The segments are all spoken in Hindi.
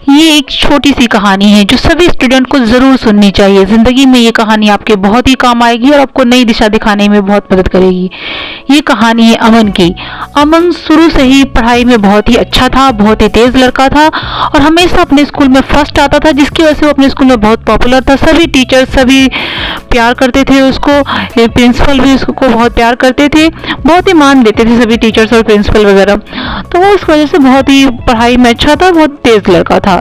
ये एक छोटी सी कहानी है जो सभी स्टूडेंट को जरूर सुननी चाहिए। जिंदगी में ये कहानी आपके बहुत ही काम आएगी और आपको नई दिशा दिखाने में बहुत मदद करेगी। ये कहानी है अमन की। अमन शुरू से ही पढ़ाई में बहुत ही अच्छा था, बहुत ही तेज लड़का था और हमेशा अपने स्कूल में फर्स्ट आता था, जिसकी वजह से वो अपने स्कूल में बहुत पॉपुलर था। सभी टीचर सभी प्यार करते थे उसको, प्रिंसिपल भी उसको बहुत प्यार करते थे, बहुत ही मान देते थे सभी टीचर्स और प्रिंसिपल वगैरह। तो वो इस वजह से बहुत ही पढ़ाई में अच्छा था, बहुत तेज लड़का था।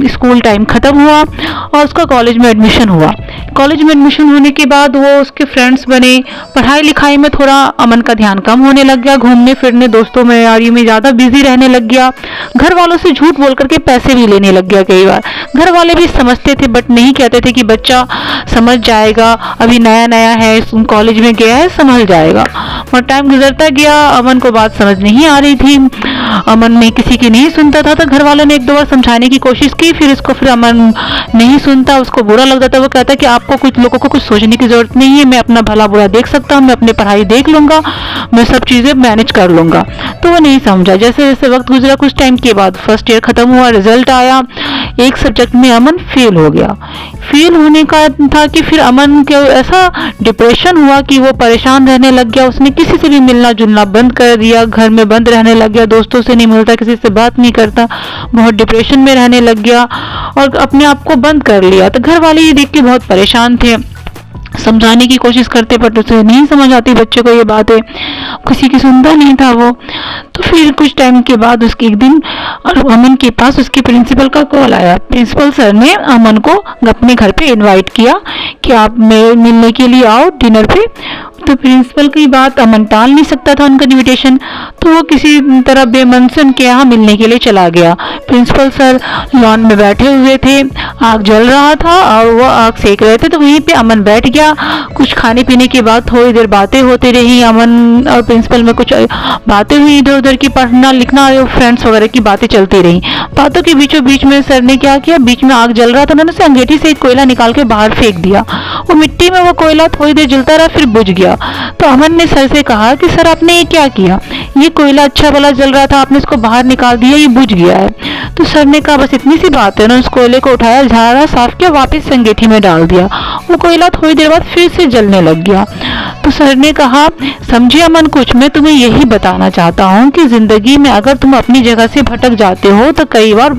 स्कूल टाइम खत्म हुआ और उसका कॉलेज में एडमिशन हुआ। कॉलेज में एडमिशन होने के बाद वो उसके फ्रेंड्स बने। पढ़ाई लिखाई में थोड़ा अमन का ध्यान कम होने लग गया, घूमने फिरने दोस्तों में यारी में ज़्यादा बिजी रहने लग गया। घर वालों से झूठ बोल करके पैसे भी लेने लग गया कई बार। घर वाले भी समझते थे बट नहीं कहते थे कि बच्चा समझ जाएगा, अभी नया नया है, कॉलेज में गया है, समझ जाएगा। और टाइम गुजरता गया, अमन को बात समझ नहीं आ रही थी। अमन में किसी की नहीं सुनता था, तो घर वालों ने एक दो बार समझाने की कोशिश की, फिर अमन नहीं सुनता, उसको बुरा लगता था। वो कहता कि आपको कुछ लोगों को कुछ सोचने की जरूरत नहीं है, मैं अपना भला बुरा देख सकता हूँ, मैं अपनी पढ़ाई देख लूंगा, मैं सब चीजें मैनेज कर लूंगा। तो वो नहीं समझा। जैसे जैसे वक्त गुजरा, कुछ टाइम के बाद फर्स्ट ईयर खत्म हुआ, रिजल्ट आया, एक सब्जेक्ट में अमन फेल हो गया। फेल होने का था कि फिर अमन को ऐसा डिप्रेशन हुआ कि वो परेशान रहने लग गया। उसने किसी से भी मिलना जुलना बंद कर दिया, घर में बंद रहने लग गया, दोस्तों से नहीं मिलता, किसी से बात नहीं करता, बहुत डिप्रेशन में रहने लग गया और अपने आप को बंद कर लिया। तो घर वाले ये देख के बहुत परेशान थे, समझाने की कोशिश करते बट उसे नहीं समझ आती बच्चे को ये बात है, किसी की सुनता नहीं था वो। तो फिर कुछ टाइम के बाद उसके एक दिन अमन के पास उसके प्रिंसिपल का कॉल आया। प्रिंसिपल सर ने अमन को अपने घर पे इनवाइट किया कि आप मिलने के लिए आओ डिनर पे। तो प्रिंसिपल की बात अमन टाल नहीं सकता था उनका इनविटेशन, तो वो किसी तरह बेमन से उनके यहाँ मिलने के लिए चला गया। प्रिंसिपल सर लॉन में बैठे हुए थे, आग जल रहा था और वो आग सेक रहे थे, तो वहीं पे अमन बैठ गया। कुछ खाने पीने के बाद थोड़ी देर बातें होती रही, अमन और प्रिंसिपल में कुछ बातें हुई, इधर उधर की पढ़ना लिखना और फ्रेंड्स वगैरह की बातें चलती रही। बातों के बीचों बीच में सर ने क्या किया, बीच में आग जल रहा था, उन्होंने अंगीठी से एक कोयला निकाल के बाहर फेंक दिया। वो मिट्टी में वो कोयला थोड़ी देर जलता रहा, फिर बुझ गया। तो अमन ने सर से कहा कि सर आपने ये क्या किया, ये कोयला अच्छा भला जल रहा था, आपने इसको बाहर निकाल दिया, ये बुझ गया है। तो सर ने कहा बस इतनी सी बात है ना, उस कोयले को उठाया, झाड़ा, साफ किया, वापस अंगीठी में डाल दिया। वो कोयला थोड़ी देर बाद फिर से जलने लग गया। तो सर ने कहा समझिए अमन, कुछ मैं तुम्हें यही बताना चाहता हूँ कि जिंदगी में अगर तुम अपनी जगह से भटक जाते हो तो कई बार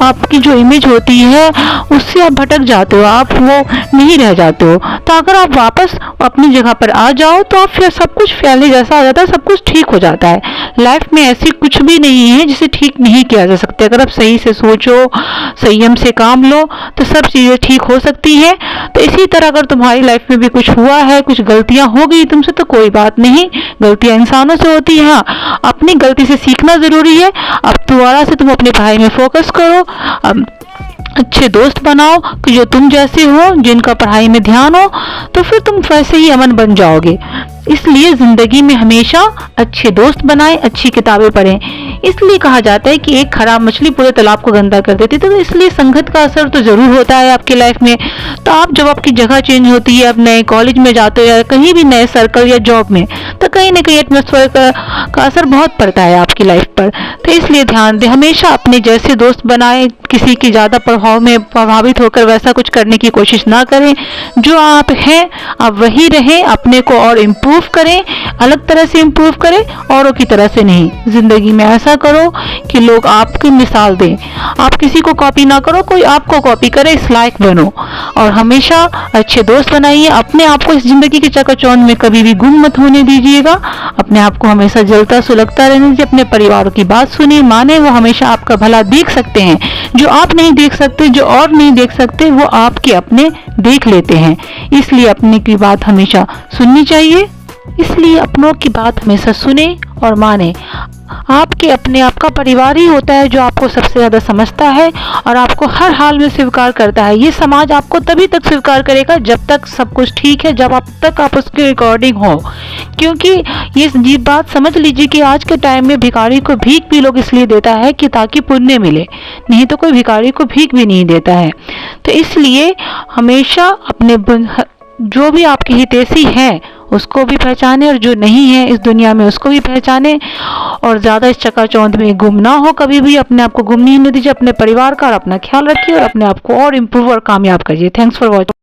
आपकी जो इमेज होती है उससे आप भटक जाते हो, आप वो नहीं रह जाते हो। तो अगर आप वापस अपनी जगह पर आ जाओ तो आप फिर सब कुछ पहले जैसा आ जाता है, सब कुछ ठीक हो जाता है। लाइफ में ऐसी कुछ भी नहीं है जिसे ठीक नहीं किया जा सकता। अगर आप सही से सोचो, संयम से काम लो तो सब चीजें ठीक हो सकती है। तो इसी तरह अगर तुम्हारी लाइफ में भी कुछ हुआ है, कुछ गलतियां हो गई तुमसे, तो कोई बात नहीं, गलतियां इंसानों से होती है। हाँ, अपनी गलती से सीखना जरूरी है। अब दोबारा से तुम अपनी पढ़ाई में फोकस करो, अच्छे दोस्त बनाओ कि जो तुम जैसे हो, जिनका पढ़ाई में ध्यान हो, तो फिर तुम वैसे ही अमन बन जाओगे। इसलिए जिंदगी में हमेशा अच्छे दोस्त बनाएं, अच्छी किताबें पढ़ें। इसलिए कहा जाता है कि एक खराब मछली पूरे तालाब को गंदा कर देती है। तो इसलिए संगत का असर तो जरूर होता है आपकी लाइफ में। तो आप जब आपकी जगह चेंज होती है, आप नए कॉलेज में जाते हो या कहीं भी नए सर्कल या जॉब में, तो कहीं ना कहीं एटमॉस्फेयर का असर बहुत पड़ता है आपकी लाइफ पर। तो इसलिए ध्यान दें, हमेशा अपने जैसे दोस्त बनाएं, किसी की ज्यादा प्रभाव में प्रभावित होकर वैसा कुछ करने की कोशिश ना करें। जो आप हैं आप वही रहें, अपने को और इम्प्रूव करें, अलग तरह से इम्प्रूव करें, औरों की तरह से नहीं। जिंदगी में ऐसा करो कि लोग आपकी मिसाल दें, आप किसी को कॉपी ना करो, कोई आपको कॉपी करे, इस लायक बनो। और हमेशा अच्छे दोस्त बनाइए। अपने आप को इस जिंदगी के चकाचौंध में कभी भी गुम मत होने दीजिएगा। अपने आप को हमेशा जलता सुलगता रहने दीजिए। अपने परिवार की बात सुनिए, माने, वो हमेशा आपका भला देख सकते हैं। जो आप नहीं देख सकते, जो और नहीं देख सकते, वो आपके अपने देख लेते हैं। इसलिए अपने की बात हमेशा सुननी चाहिए। इसलिए अपनों की बात हमेशा सुने और माने। आपके अपने आपका परिवार ही होता है जो आपको सबसे ज्यादा समझता है और आपको हर हाल में स्वीकार करता है। ये समाज आपको तभी तक स्वीकार करेगा जब तक सब कुछ ठीक है, जब आप उसके अकॉर्डिंग हो। क्योंकि ये बात समझ लीजिए कि आज के टाइम में भिखारी को भीख भी लोग इसलिए देता है कि ताकि पुण्य मिले, नहीं तो कोई भिखारी को भीख भी नहीं देता है। तो इसलिए हमेशा अपने जो भी आपके हितैषी हैं उसको भी पहचाने, और जो नहीं है इस दुनिया में उसको भी पहचाने, और ज़्यादा इस चकाचौंध में गुम ना हो। कभी भी अपने आप को गुम नहीं होने दीजिए। अपने परिवार का और अपना ख्याल रखिए और अपने आप को और इम्प्रूव और कामयाब करिए। Thanks for watching.